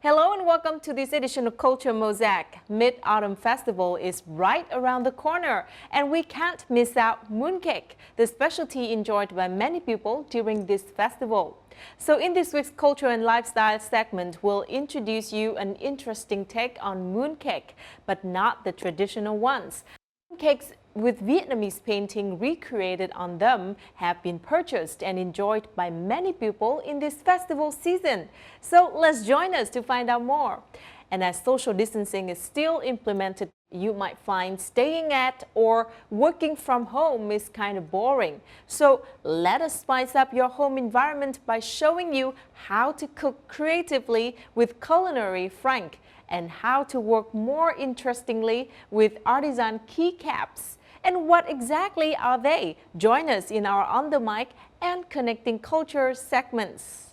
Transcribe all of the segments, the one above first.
Hello and welcome to this edition of Culture Mosaic. Mid-Autumn Festival is right around the corner and we can't miss out mooncake, the specialty enjoyed by many people during this festival. So in this week's Culture and Lifestyle segment, we'll introduce you an interesting take on mooncake, but not the traditional ones. Mooncakes with Vietnamese painting recreated on them have been purchased and enjoyed by many people in this festival season. So let's join us to find out more. And as social distancing is still implemented, you might find staying at or working from home is kind of boring. So let us spice up your home environment by showing you how to cook creatively with Culinary Frank and how to work more interestingly with artisan keycaps. And what exactly are they? Join us in our On the Mic and Connecting Culture segments.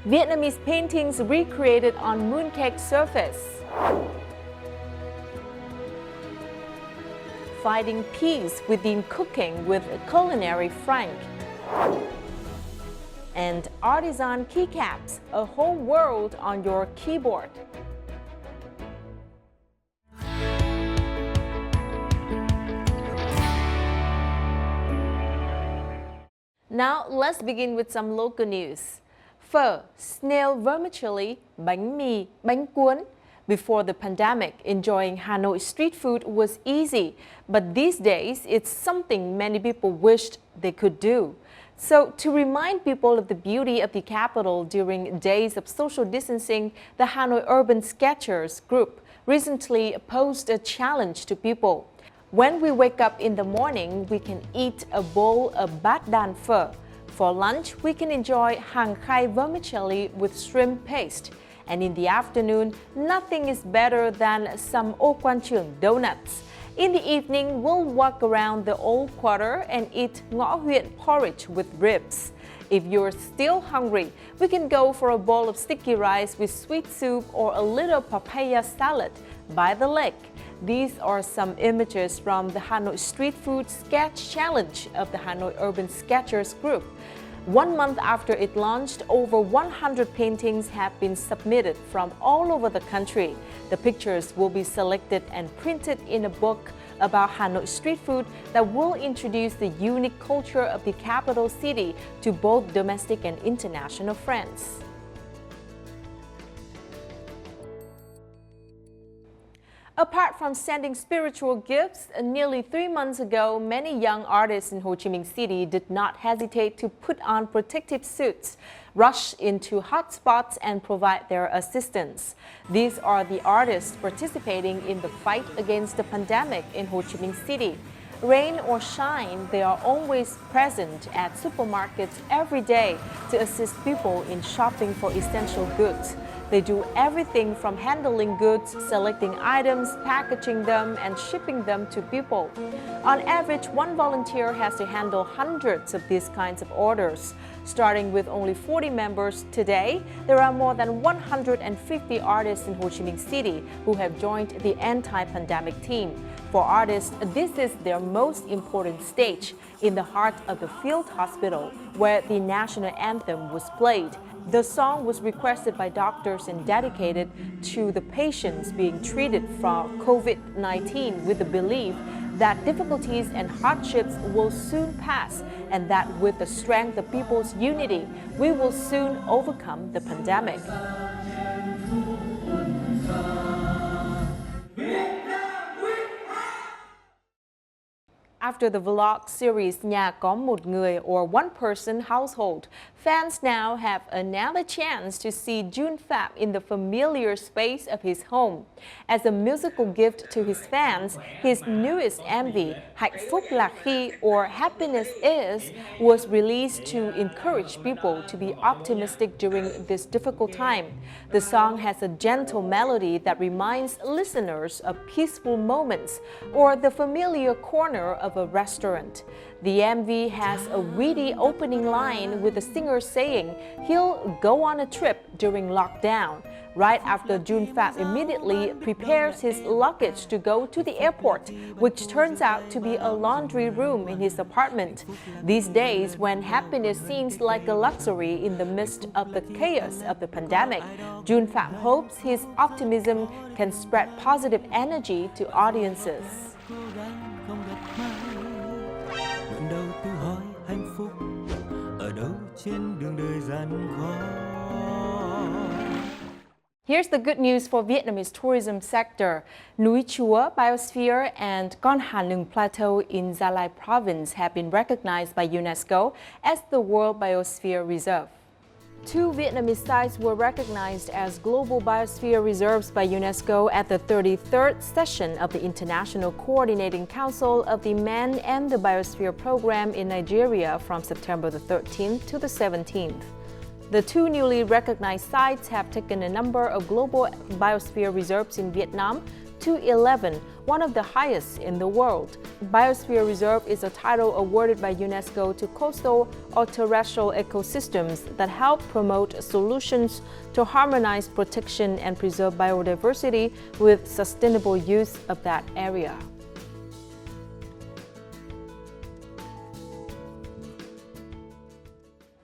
Vietnamese paintings recreated on mooncake surface. Finding peace within cooking with Culinary Frank. And artisan keycaps, a whole world on your keyboard. Now let's begin with some local news. Phở, snail vermicelli, bánh mì, bánh cuốn. Before the pandemic, enjoying Hanoi street food was easy, but these days it's something many people wished they could do. So to remind people of the beauty of the capital during days of social distancing, the Hanoi Urban Sketchers group recently posed a challenge to people. When we wake up in the morning, we can eat a bowl of bát đàn phở. For lunch, we can enjoy hàng khai vermicelli with shrimp paste. And in the afternoon, nothing is better than some ô quan trường donuts. In the evening, we'll walk around the old quarter and eat ngõ huyện porridge with ribs. If you're still hungry, we can go for a bowl of sticky rice with sweet soup or a little papaya salad by the lake. These are some images from the Hanoi Street Food Sketch Challenge of the Hanoi Urban Sketchers group. 1 month after it launched, over 100 paintings have been submitted from all over the country. The pictures will be selected and printed in a book about Hanoi street food that will introduce the unique culture of the capital city to both domestic and international friends. Apart from sending spiritual gifts, nearly 3 months ago, many young artists in Ho Chi Minh City did not hesitate to put on protective suits, rush into hotspots, and provide their assistance. These are the artists participating in the fight against the pandemic in Ho Chi Minh City. Rain or shine, they are always present at supermarkets every day to assist people in shopping for essential goods. They do everything from handling goods, selecting items, packaging them, and shipping them to people. On average, one volunteer has to handle hundreds of these kinds of orders. Starting with only 40 members today, there are more than 150 artists in Ho Chi Minh City who have joined the anti-pandemic team. For artists, this is their most important stage in the heart of the field hospital, where the national anthem was played. The song was requested by doctors and dedicated to the patients being treated for COVID-19 with the belief that difficulties and hardships will soon pass and that with the strength of people's unity, we will soon overcome the pandemic. After the vlog series Nhà có một người or One Person Household, fans now have another chance to see Jun Pham in the familiar space of his home. As a musical gift to his fans, his newest MV, Hạnh phúc là khi or Happiness is, was released to encourage people to be optimistic during this difficult time. The song has a gentle melody that reminds listeners of peaceful moments or the familiar corner of a restaurant. The MV has a witty opening line with the singer baker saying he'll go on a trip during lockdown. Right after Junfat immediately prepares his luggage to go to the airport, which turns out to be a laundry room in his apartment. These days, when happiness seems like a luxury in the midst of the chaos of the pandemic, Junfat hopes his optimism can spread positive energy to audiences. Here's the good news for Vietnamese tourism sector. Núi Chúa Biosphere and Con Hà Nung Plateau in Gia Lai province have been recognized by UNESCO as the World Biosphere Reserve. Two Vietnamese sites were recognized as Global Biosphere Reserves by UNESCO at the 33rd session of the International Coordinating Council of the Man and the Biosphere Program in Nigeria from September the 13th to the 17th. The two newly recognized sites have taken a number of global biosphere reserves in Vietnam to 11, one of the highest in the world. Biosphere Reserve is a title awarded by UNESCO to coastal or terrestrial ecosystems that help promote solutions to harmonize protection and preserve biodiversity with sustainable use of that area.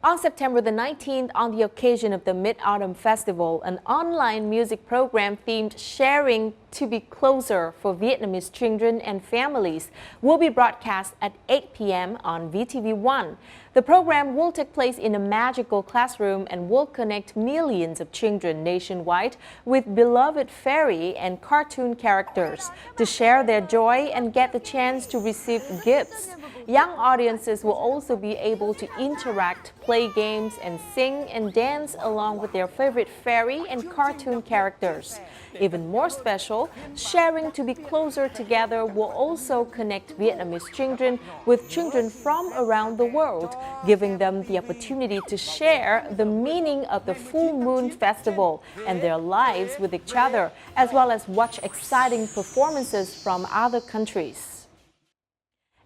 On September the 19th, on the occasion of the Mid-Autumn Festival, an online music program themed Sharing to be Closer for Vietnamese children and families will be broadcast at 8 p.m. on VTV4. The program will take place in a magical classroom and will connect millions of children nationwide with beloved fairy and cartoon characters to share their joy and get the chance to receive gifts. Young audiences will also be able to interact, play games, and sing and dance along with their favorite fairy and cartoon characters. Even more special, Sharing to be Closer together will also connect Vietnamese children with children from around the world, giving them the opportunity to share the meaning of the Full Moon Festival and their lives with each other, as well as watch exciting performances from other countries.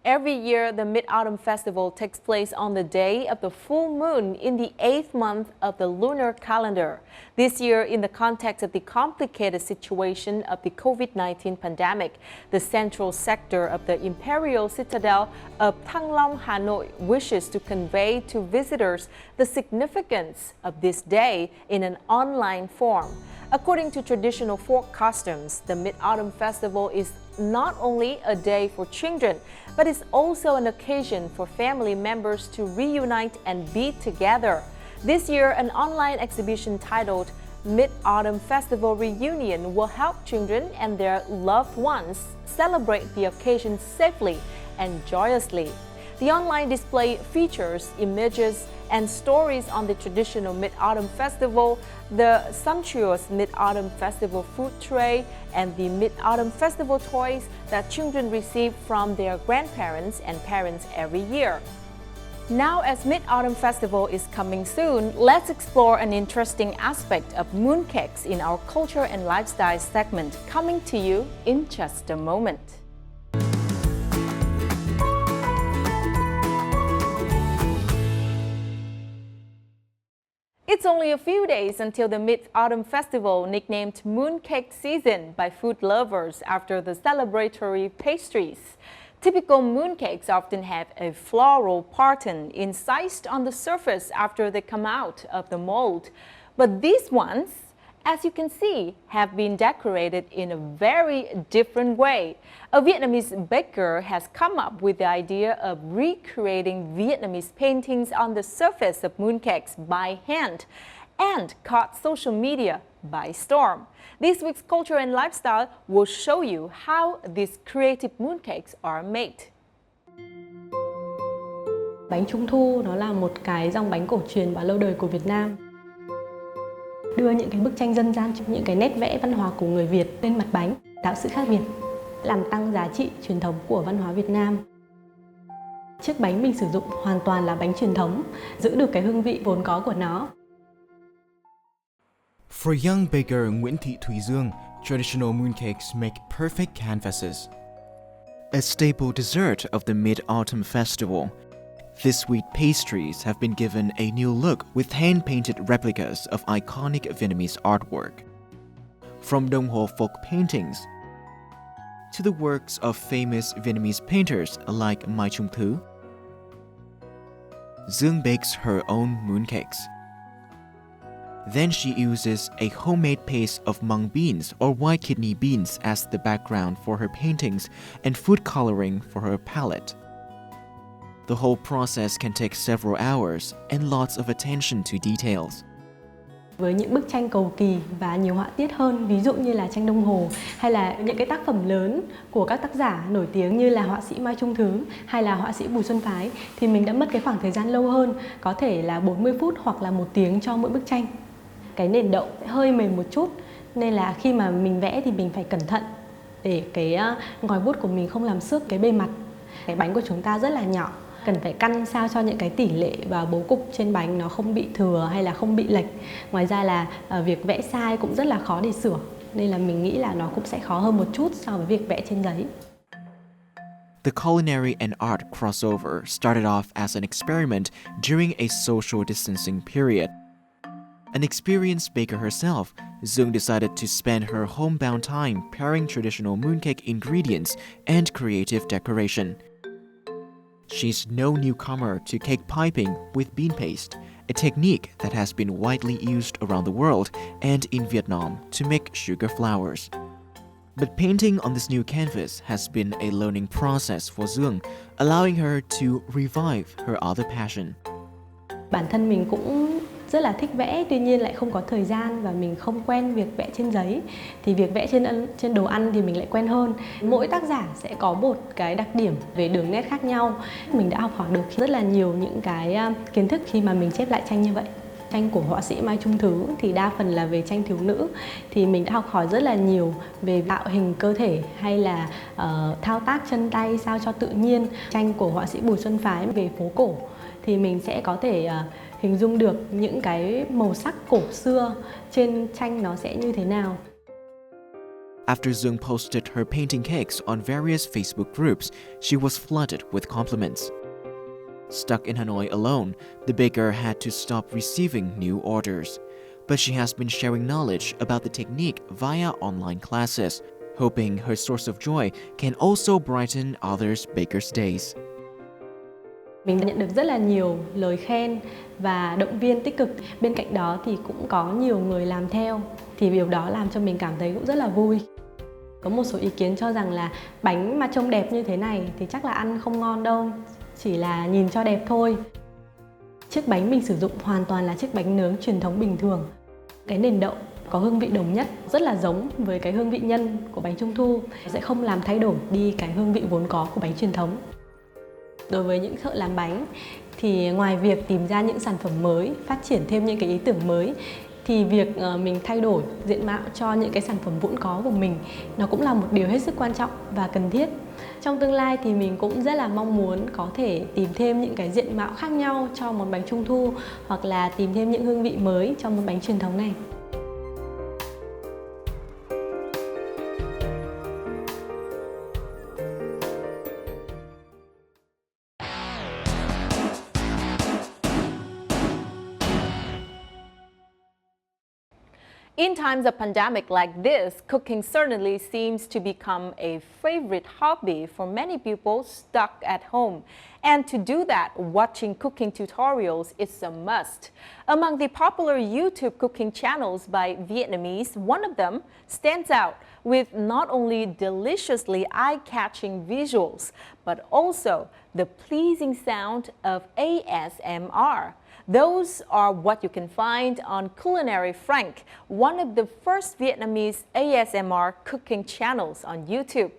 Every year, the Mid-Autumn Festival takes place on the day of the full moon in the 8th month of the lunar calendar. This year, in the context of the complicated situation of the COVID-19 pandemic, the central sector of the Imperial Citadel of Thăng Long, Hanoi wishes to convey to visitors the significance of this day in an online form. According to traditional folk customs, the Mid-Autumn Festival is not only a day for children, but it's also an occasion for family members to reunite and be together. This year, an online exhibition titled Mid-Autumn Festival Reunion will help children and their loved ones celebrate the occasion safely and joyously. The online display features images and stories on the traditional Mid-Autumn Festival, the sumptuous Mid-Autumn Festival food tray, and the Mid-Autumn Festival toys that children receive from their grandparents and parents every year. Now, as Mid-Autumn Festival is coming soon, let's explore an interesting aspect of mooncakes in our culture and lifestyle segment, coming to you in just a moment. It's only a few days until the Mid-Autumn Festival, nicknamed Mooncake Season by food lovers after the celebratory pastries. Typical mooncakes often have a floral pattern incised on the surface after they come out of the mold. But these ones, as you can see, have been decorated in a very different way. A Vietnamese baker has come up with the idea of recreating Vietnamese paintings on the surface of mooncakes by hand and caught social media by storm. This week's Culture and Lifestyle will show you how these creative mooncakes are made. Bánh Trung thu nó là một cái dòng bánh cổ truyền và lâu đời của Việt Nam. Đưa những cái bức tranh dân gian, những cái nét vẽ văn hóa của người Việt lên mặt bánh, tạo sự khác biệt, làm tăng giá trị truyền thống của văn hóa Việt Nam. Chiếc bánh mình sử dụng hoàn toàn là bánh truyền thống, giữ được cái hương vị vốn có của nó. For young baker Nguyễn Thị Thùy Dương, traditional mooncakes make perfect canvases. A staple dessert of the Mid-Autumn Festival, These sweet pastries have been given a new look with hand-painted replicas of iconic Vietnamese artwork. From đồng hồ folk paintings to the works of famous Vietnamese painters like Mai Trung Thứ, Dương bakes her own mooncakes. Then she uses a homemade paste of mung beans or white kidney beans as the background for her paintings and food coloring for her palette. The whole process can take several hours and lots of attention to details. Với những bức tranh cầu kỳ và nhiều họa tiết hơn, ví dụ như là tranh đồng hồ hay là những cái tác phẩm lớn của các tác giả nổi tiếng như là họa sĩ Mai Trung Thứ hay là họa sĩ Bùi Xuân Phái, thì mình đã mất cái khoảng thời gian lâu hơn, có thể là 40 phút hoặc là 1 tiếng cho mỗi bức tranh. Cái nền đậu sẽ hơi mềm một chút, nên là khi mà mình vẽ thì mình phải cẩn thận để cái ngòi bút của mình không làm xước cái bề mặt. Cái bánh của chúng ta rất là nhỏ, cần phải căn sao cho những cái tỷ lệ và bố cục trên bánh nó không bị thừa hay là không bị lệch. Ngoài ra là việc vẽ sai cũng rất là khó để sửa, nên là mình nghĩ là nó cũng sẽ khó hơn một chút so với việc vẽ trên giấy. The culinary and art crossover started off as an experiment during a social distancing period. An experienced baker herself, Dương decided to spend her homebound time pairing traditional mooncake ingredients and creative decoration. She's no newcomer to cake piping with bean paste, a technique that has been widely used around the world and in Vietnam to make sugar flowers. But painting on this new canvas has been a learning process for Dương, allowing her to revive her other passion. Bản thân mình cũng rất là thích vẽ, tuy nhiên lại không có thời gian và mình không quen việc vẽ trên giấy. Thì việc vẽ trên đồ ăn thì mình lại quen hơn. Mỗi tác giả sẽ có một cái đặc điểm về đường nét khác nhau. Mình đã học hỏi được rất là nhiều những cái kiến thức khi mà mình chép lại tranh như vậy. Tranh của họa sĩ Mai Trung Thứ thì đa phần là về tranh thiếu nữ, thì mình đã học hỏi rất là nhiều về tạo hình cơ thể hay là thao tác chân tay sao cho tự nhiên. Tranh của họa sĩ Bùi Xuân Phái về phố cổ thì mình sẽ có thể hình dung được những cái màu sắc cổ xưa trên tranh nó sẽ như thế nào. After Dương posted her painting cakes on various Facebook groups, she was flooded with compliments. Stuck in Hanoi alone, the baker had to stop receiving new orders. But she has been sharing knowledge about the technique via online classes, hoping her source of joy can also brighten others' bakers' days. Mình đã nhận được rất là nhiều lời khen và động viên tích cực. Bên cạnh đó thì cũng có nhiều người làm theo, thì điều đó làm cho mình cảm thấy cũng rất là vui. Có một số ý kiến cho rằng là bánh mà trông đẹp như thế này thì chắc là ăn không ngon đâu, chỉ là nhìn cho đẹp thôi. Chiếc bánh mình sử dụng hoàn toàn là chiếc bánh nướng truyền thống bình thường. Cái nền đậu có hương vị đồng nhất, rất là giống với cái hương vị nhân của bánh trung thu, sẽ không làm thay đổi đi cái hương vị vốn có của bánh truyền thống. Đối với những thợ làm bánh thì ngoài việc tìm ra những sản phẩm mới, phát triển thêm những cái ý tưởng mới, thì việc mình thay đổi diện mạo cho những cái sản phẩm vốn có của mình nó cũng là một điều hết sức quan trọng và cần thiết. Trong tương lai thì mình cũng rất là mong muốn có thể tìm thêm những cái diện mạo khác nhau cho món bánh trung thu, hoặc là tìm thêm những hương vị mới trong món bánh truyền thống này. In times of pandemic like this, cooking certainly seems to become a favorite hobby for many people stuck at home. And to do that, watching cooking tutorials is a must. Among the popular YouTube cooking channels by Vietnamese, one of them stands out with not only deliciously eye-catching visuals, but also the pleasing sound of ASMR. Those are what you can find on Culinary Frank, one of the first Vietnamese ASMR cooking channels on YouTube.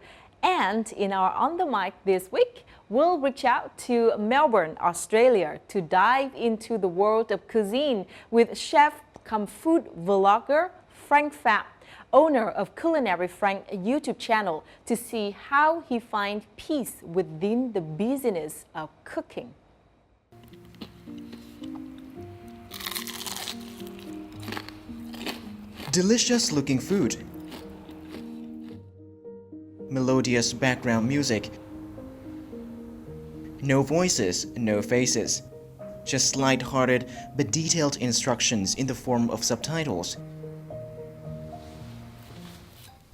And in our On The Mic this week, we'll reach out to Melbourne, Australia to dive into the world of cuisine with chef come food vlogger Frank Phạm, owner of Culinary Frank YouTube channel, to see how he finds peace within the busyness of cooking. Delicious looking food, melodious background music, No voices, no faces. Just light-hearted but detailed instructions in the form of subtitles.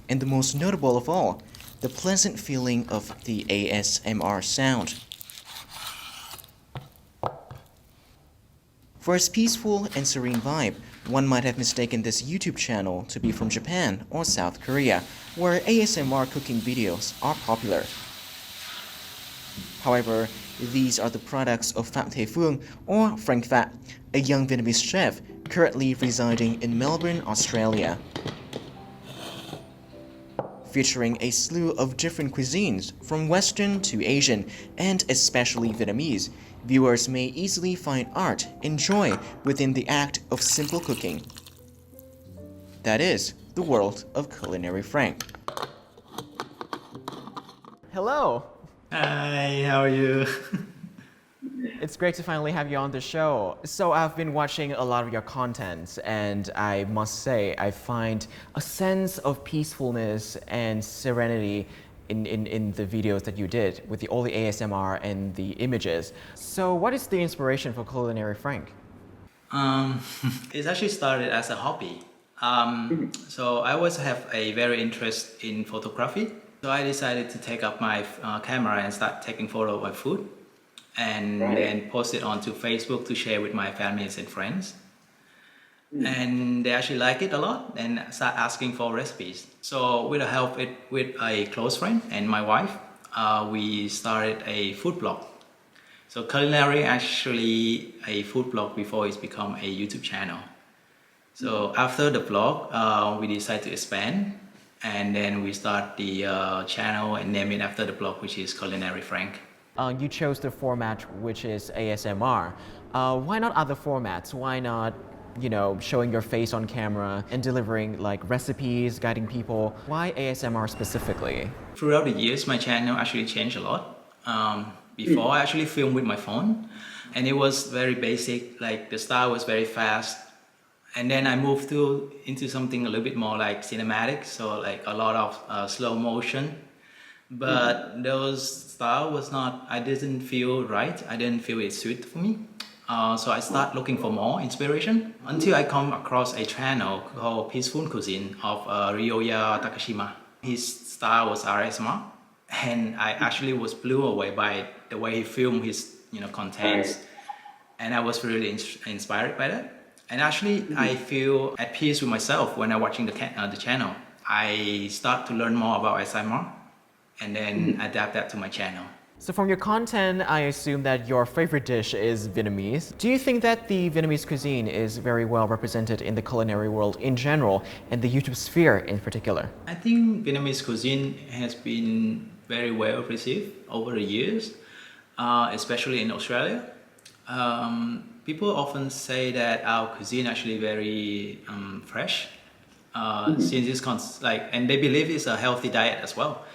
And the most notable of all, the pleasant feeling of the ASMR sound. For its peaceful and serene vibe, one might have mistaken this YouTube channel to be from Japan or South Korea, where ASMR cooking videos are popular. However, these are the products of Phạm Thế Phương, or Frank Phat, a young Vietnamese chef currently residing in Melbourne, Australia. Featuring a slew of different cuisines, from Western to Asian, and especially Vietnamese, viewers may easily find art and joy within the act of simple cooking. That is the world of Culinary Frank. Hello! Hi, how are you? It's great to finally have you on the show. So I've been watching a lot of your content, and I must say I find a sense of peacefulness and serenity in the videos that you did with all the ASMR and the images. So what is the inspiration for Culinary Frank? It actually started as a hobby. So I always have a very interest in photography. So I decided to take up my camera and start taking photos of my food, and then post it onto Facebook to share with my families and friends. And they actually like it a lot and start asking for recipes. So with the help with a close friend and my wife, we started a food blog. So Culinary actually a food blog before it's become a YouTube channel. So after the blog, we decided to expand, and then we start the channel and name it after the blog, which is Culinary Frank. You chose the format which is ASMR. Why not other formats? Why not, showing your face on camera and delivering like recipes, guiding people? Why ASMR specifically? Throughout the years, my channel actually changed a lot. Before, I actually filmed with my phone, and it was very basic, like the style was very fast. And then I moved into something a little bit more like cinematic, so like a lot of slow motion. But those style was not, I didn't feel right. I didn't feel it suited for me. So I started looking for more inspiration until I come across a channel called Peaceful Cuisine of Ryoya Takashima. His style was RSMR, and I actually was blown away by the way he filmed his contents, and I was really inspired by that. And actually, I feel at peace with myself when I'm watching the channel. I start to learn more about ASMR and then adapt that to my channel. So from your content, I assume that your favorite dish is Vietnamese. Do you think that the Vietnamese cuisine is very well represented in the culinary world in general and the YouTube sphere in particular? I think Vietnamese cuisine has been very well received over the years, especially in Australia. People often say that our cuisine actually very fresh, since it's and they believe it's a healthy diet as well.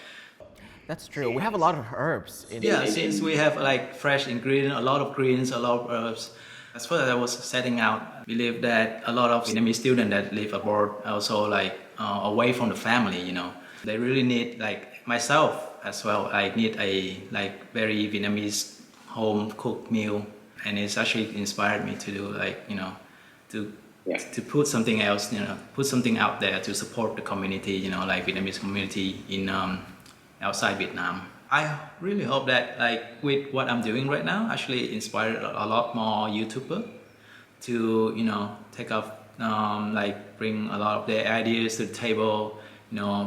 That's true. We have a lot of herbs. Since we have like fresh ingredients, a lot of greens, a lot of herbs. As far as I was setting out, I believe that a lot of Vietnamese students that live abroad also away from the family, they really need, like myself as well, I need a very Vietnamese home cooked meal, and it's actually inspired me to do to put something else, put something out there to support the community, like Vietnamese community in outside Vietnam. I really hope that with what I'm doing right now actually inspired a lot more YouTubers to take up bring a lot of their ideas to the table,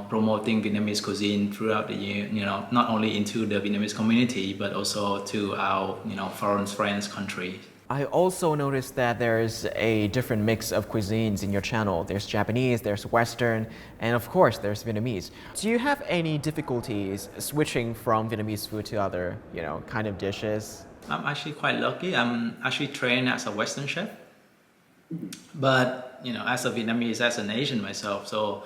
promoting Vietnamese cuisine throughout the year, not only into the Vietnamese community but also to our foreign friends countries. I also noticed that there's a different mix of cuisines in your channel. There's Japanese, there's Western, and of course there's Vietnamese. Do you have any difficulties switching from Vietnamese food to other, kind of dishes? I'm actually quite lucky. I'm actually trained as a Western chef, but as a Vietnamese, as an Asian myself, so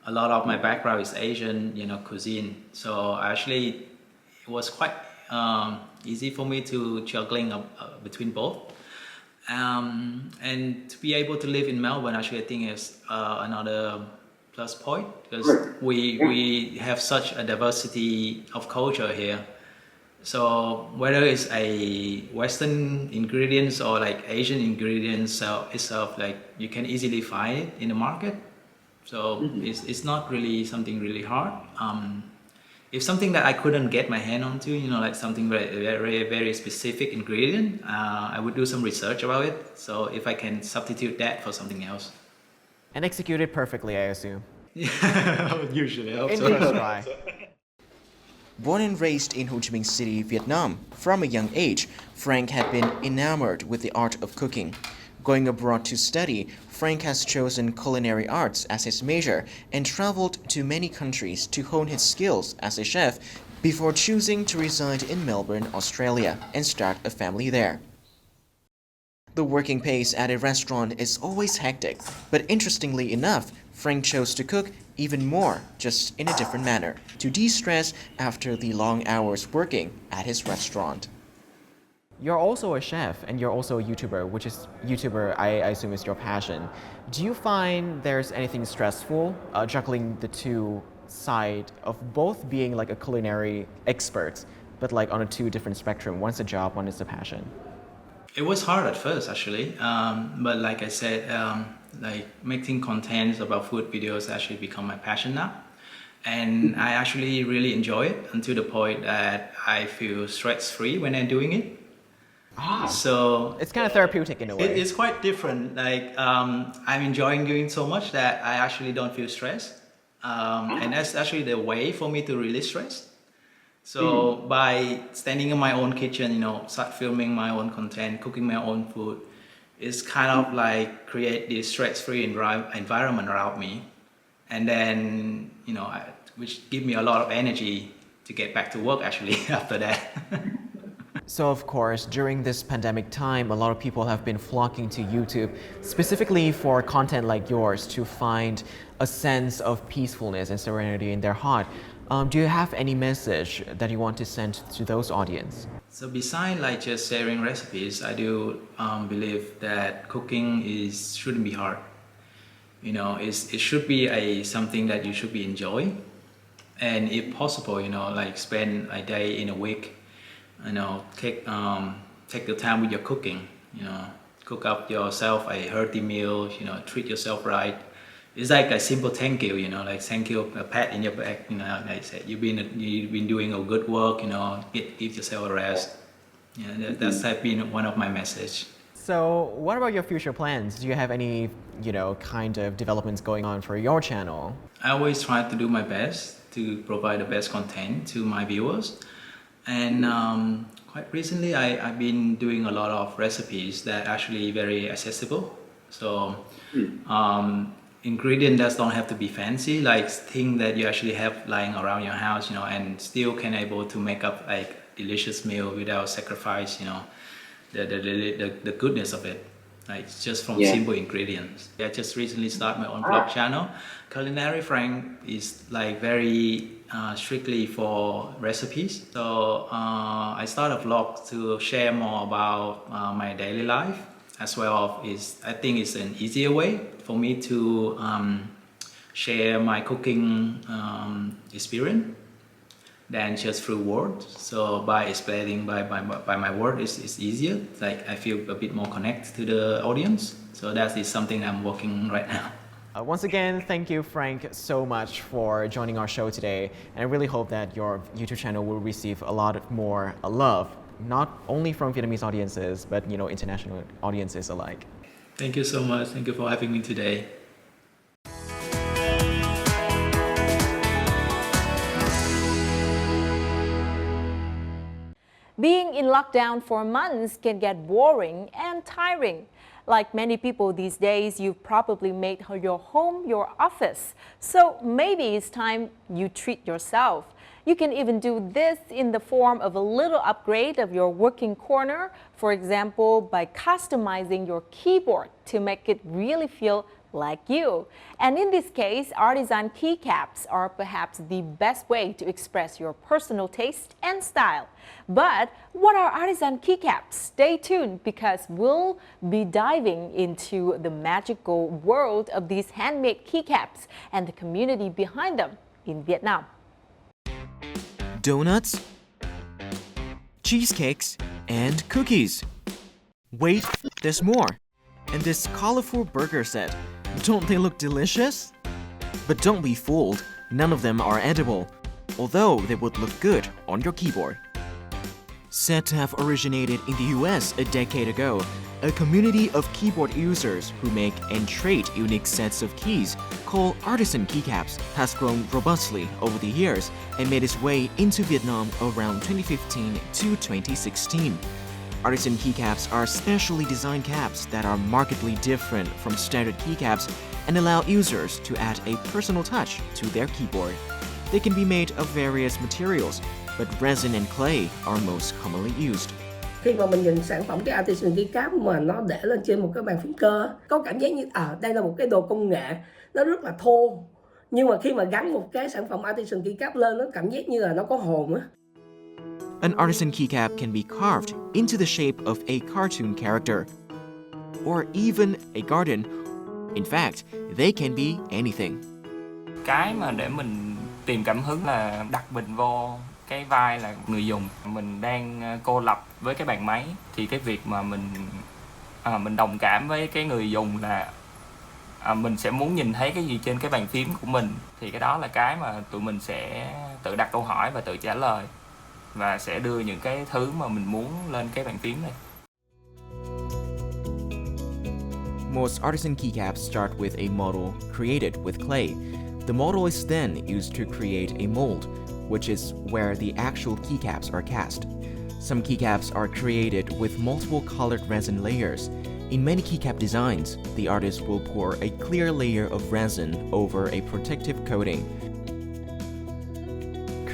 a lot of my background is Asian, cuisine. So actually, it was quite easy for me to juggling between both, and to be able to live in Melbourne actually I think is another plus point, because we have such a diversity of culture here, So whether it's a Western ingredients or like Asian ingredients itself, like you can easily find it in the market. So it's not really something really hard. If something that I couldn't get my hand onto, like something very specific ingredient, I would do some research about it. So if I can substitute that for something else. And execute it perfectly, I assume. Yeah, usually I hope In so. first try. Born and raised in Ho Chi Minh City, Vietnam, from a young age, Frank had been enamored with the art of cooking. Going abroad to study, Frank has chosen culinary arts as his major and traveled to many countries to hone his skills as a chef before choosing to reside in Melbourne, Australia, and start a family there. The working pace at a restaurant is always hectic, but interestingly enough, Frank chose to cook even more, just in a different manner, to de-stress after the long hours working at his restaurant. You're also a chef and you're also a YouTuber, which is YouTuber, I assume, is your passion. Do you find there's anything stressful juggling the two sides of both being like a culinary expert, but like on a two different spectrum? One's a job, one is a passion. It was hard at first, actually, but like I said, like making contents about food videos actually become my passion now, and I actually really enjoy it until the point that I feel stress-free when I'm doing it. So It's kind of therapeutic in a way. it's quite different. Like I'm enjoying doing so much that I actually don't feel stressed, and that's actually the way for me to release stress. So by standing in my own kitchen, start filming my own content, cooking my own food, it's kind of like create this stress-free environment around me, and then which give me a lot of energy to get back to work actually after that. So of course, during this pandemic time, a lot of people have been flocking to YouTube, specifically for content like yours, to find a sense of peacefulness and serenity in their heart. Do you have any message that you want to send to those audience? So besides like just sharing recipes, I do believe that cooking shouldn't be hard. It should be something that you should be enjoying, and if possible, like spend a day in a week, take the time with your cooking. Cook up yourself a hearty meal. Treat yourself right. It's like a simple thank you, like thank you, a pat in your back, like say you've been doing a good work, give yourself a rest. That's been one of my message. So what about your future plans? Do you have any, kind of developments going on for your channel? I always try to do my best to provide the best content to my viewers. And quite recently, I've been doing a lot of recipes that are actually very accessible. So ingredient that don't have to be fancy, like things that you actually have lying around your house, and still can able to make up like delicious meal without sacrifice, the goodness of it, like just from simple ingredients. I just recently started my own vlog channel. Culinary Frank is like very strictly for recipes. So I started a vlog to share more about my daily life, as well as I think it's an easier way for me to share my cooking experience than just through words. So by explaining by my word, it's easier. Like I feel a bit more connected to the audience. So that is something I'm working right now. Once again, thank you, Frank, so much for joining our show today. And I really hope that your YouTube channel will receive a lot more love, not only from Vietnamese audiences, but international audiences alike. Thank you so much. Thank you for having me today. Being in lockdown for months can get boring and tiring. Like many people these days, you've probably made your home your office. So maybe it's time you treat yourself. You can even do this in the form of a little upgrade of your working corner, for example, by customizing your keyboard to make it really feel like you. And in this case, artisan keycaps are perhaps the best way to express your personal taste and style. But what are artisan keycaps? Stay tuned because we'll be diving into the magical world of these handmade keycaps and the community behind them in Vietnam. Donuts, cheesecakes, and cookies. Wait, there's more. And this colorful burger set, don't they look delicious? But don't be fooled, none of them are edible, although they would look good on your keyboard. Said to have originated in the US a decade ago, a community of keyboard users who make and trade unique sets of keys called artisan keycaps has grown robustly over the years and made its way into Vietnam around 2015 to 2016. Artisan keycaps are specially designed caps that are markedly different from standard keycaps and allow users to add a personal touch to their keyboard. They can be made of various materials, but resin and clay are most commonly used. Khi mà mình nhìn sản phẩm cái artisan keycap mà nó để lên trên một cái bàn phím cơ, có cảm giác như đây là một cái đồ công nghệ, nó rất là thô. Nhưng mà khi mà gắn một cái sản phẩm artisan keycap lên, nó cảm giác như là nó có hồn á. An artisan keycap can be carved into the shape of a cartoon character, or even a garden. In fact, they can be anything. Cái mà để mình tìm cảm hứng là đặt mình vô cái vai là người dùng. Mình đang cô lập với cái bàn máy, thì cái việc mà mình đồng cảm với cái người dùng là mình sẽ muốn nhìn thấy cái gì trên cái bàn phím của mình. Thì cái đó là cái mà tụi mình sẽ tự đặt câu hỏi và tự trả lời, và sẽ đưa những cái thứ mà mình muốn lên cái bàn phím này. Most artisan keycaps start with a model created with clay. The model is then used to create a mold, which is where the actual keycaps are cast. Some keycaps are created with multiple colored resin layers. In many keycap designs, the artist will pour a clear layer of resin over a protective coating,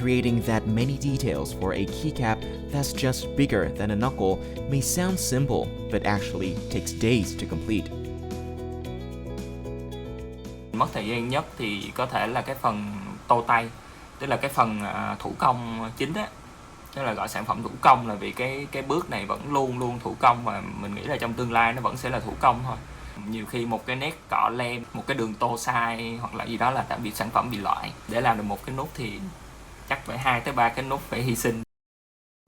creating that many details for a keycap that's just bigger than a knuckle may sound simple, but actually takes days to complete. Mất thời gian nhất thì có thể là cái phần tô tay, tức là cái phần thủ công chính á, tức là gọi sản phẩm thủ công, là vì cái bước này vẫn luôn thủ công, và mình nghĩ là trong tương lai nó vẫn sẽ là thủ công thôi. Nhiều khi một cái nét cọ lem, một cái đường tô sai hoặc là gì đó là đã bị sản phẩm bị loại. Để làm được một cái nút thì chắc phải 2 tới 3 cái nút phải hy sinh.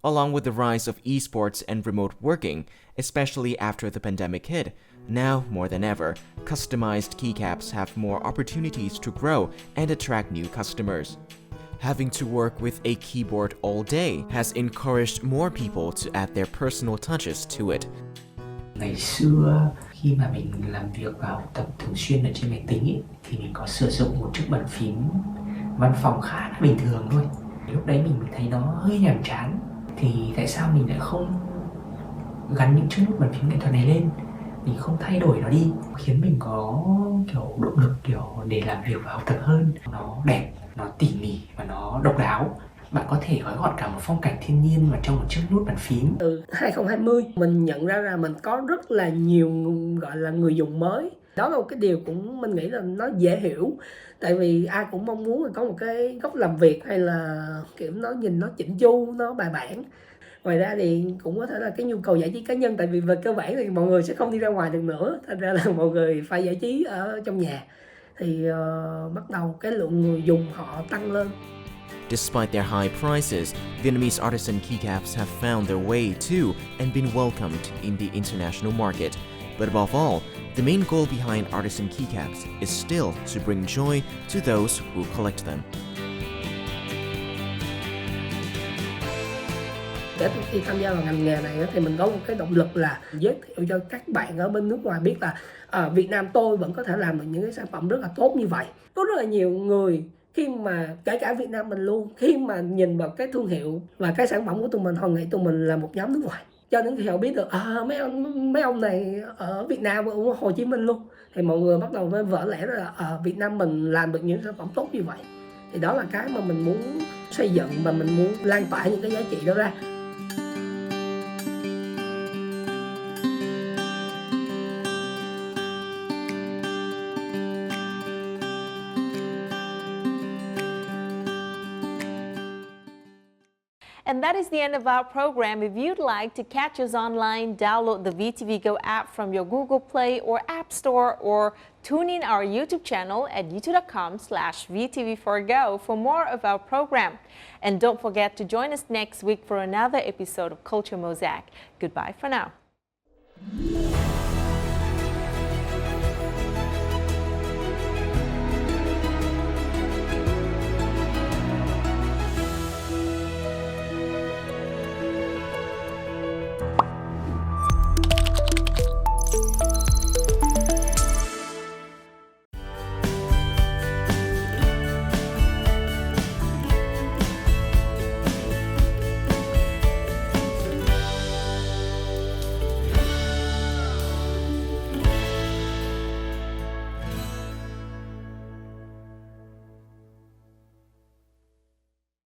Along with the rise of esports and remote working, especially after the pandemic hit, now more than ever, customized keycaps have more opportunities to grow and attract new customers. Having to work with a keyboard all day has encouraged more people to add their personal touches to it. Ngày xưa khi mà mình làm việc và học tập thường xuyên ở trên máy tính ấy, thì mình có sử dụng một chiếc bàn phím văn phòng khá là bình thường thôi. Lúc đấy mình thấy nó hơi nhàm chán, thì tại sao mình lại không gắn những chiếc nút bàn phím nghệ thuật này lên, mình không thay đổi nó đi, khiến mình có kiểu động lực để làm việc và học tập hơn. Nó đẹp, nó tỉ mỉ và nó độc đáo. Bạn có thể gói gọn cả một phong cảnh thiên nhiên vào trong một chiếc nút bàn phím. Từ 2020 mình nhận ra mình có rất là nhiều gọi là người dùng mới. Đó là một cái điều cũng mình nghĩ là nó dễ hiểu. Tại vì ai cũng mong muốn là có một cái góc làm việc hay là kiểu nó nhìn nó chỉnh chu, nó bài bản. Ngoài ra thì cũng có thể là cái nhu cầu giải trí cá nhân, tại vì về cơ bản thì mọi người sẽ không đi ra ngoài được nữa, thành ra là mọi người phải giải trí ở trong nhà. Thì bắt đầu cái lượng người dùng họ tăng lên. Despite their high prices, Vietnamese artisan keycaps have found their way to and been welcomed in the international market. But above all, the main goal behind artisan keycaps is still to bring joy to those who collect them. Kể từ khi tham gia vào ngành nghề này thì mình có một cái động lực là giới thiệu cho các bạn ở bên nước ngoài biết là ở Việt Nam tôi vẫn có thể làm được những cái sản phẩm rất là tốt như vậy. Có rất là nhiều người khi mà kể cả Việt Nam mình luôn, khi mà nhìn vào cái thương hiệu và cái sản phẩm của tụi mình, họ nghĩ tụi mình là một nhóm nước ngoài. Cho đến khi họ biết được mấy ông này ở Việt Nam, ở Hồ Chí Minh luôn, thì mọi người bắt đầu mới vỡ lẽ là ở Việt Nam mình làm được những sản phẩm tốt như vậy. Thì đó là cái mà mình muốn xây dựng và mình muốn lan tỏa những cái giá trị đó ra. And that is the end of our program. If you'd like to catch us online, download the VTV Go app from your Google Play or App Store, or tune in our YouTube channel at youtube.com/VTV4Go for more of our program. And don't forget to join us next week for another episode of Culture Mosaic. Goodbye for now.